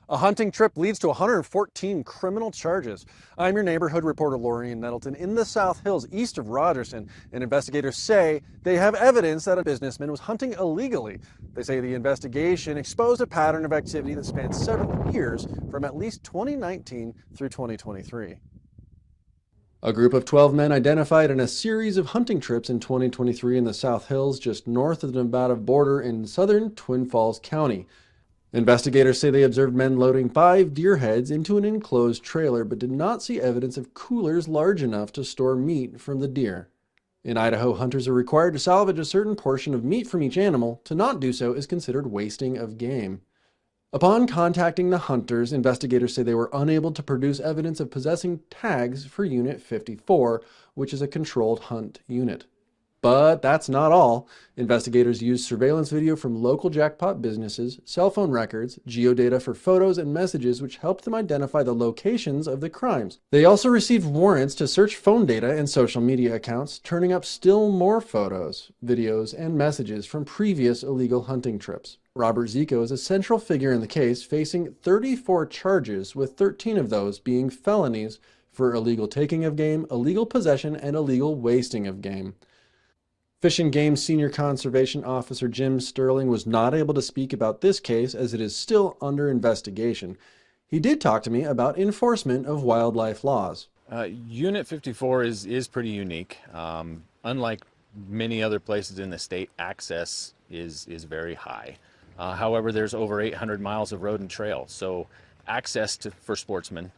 A hunting trip leads to 114 criminal charges. I'm your neighborhood reporter, Lori Nettleton, in the South Hills east of Rogerson, and investigators say they have evidence that a businessman was hunting illegally. They say the investigation exposed a pattern of activity that spans several years from at least 2019 through 2023. A group of 12 men identified in a series of hunting trips in 2023 in the South Hills just north of the Nevada border in southern Twin Falls County. Investigators say they observed men loading 5 deer heads into an enclosed trailer but did not see evidence of coolers large enough to store meat from the deer. In Idaho, hunters are required to salvage a certain portion of meat from each animal. To not do so is considered wasting of game. Upon contacting the hunters, investigators say they were unable to produce evidence of possessing tags for Unit 54, which is a controlled hunt unit. But that's not all. Investigators used surveillance video from local jackpot businesses, cell phone records, geodata for photos and messages, which helped them identify the locations of the crimes. They also received warrants to search phone data and social media accounts, turning up still more photos, videos, and messages from previous illegal hunting trips. Robert Zico is a central figure in the case, facing 34 charges, with 13 of those being felonies for illegal taking of game, illegal possession, and illegal wasting of game. Fish and Game Senior Conservation Officer Jim Sterling was not able to speak about this case as it is still under investigation. He did talk to me about enforcement of wildlife laws. Unit 54 is pretty unique. Unlike many other places in the state, access is very high. However, there's over 800 miles of road and trail, so access for sportsmen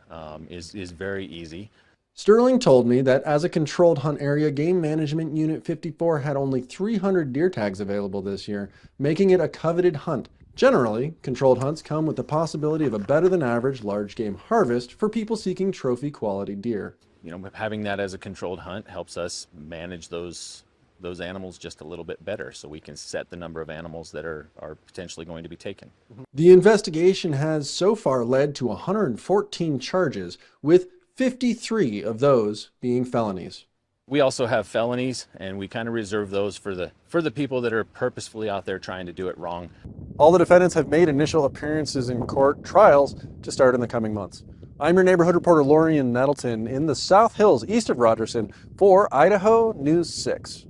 is very easy. Sterling told me that as a controlled hunt area, Game Management Unit 54 had only 300 deer tags available this year, making it a coveted hunt. Generally, controlled hunts come with the possibility of a better than average large game harvest for people seeking trophy quality deer. You know, having that as a controlled hunt helps us manage those animals just a little bit better, so we can set the number of animals that are potentially going to be taken. The investigation has so far led to 114 charges, with 53 of those being felonies. We also have felonies, and we kind of reserve those for the people that are purposefully out there trying to do it wrong. All the defendants have made initial appearances in court. Trials to start in the coming months. I'm your neighborhood reporter, Lori Nettleton, in the South Hills east of Rogerson for Idaho News 6.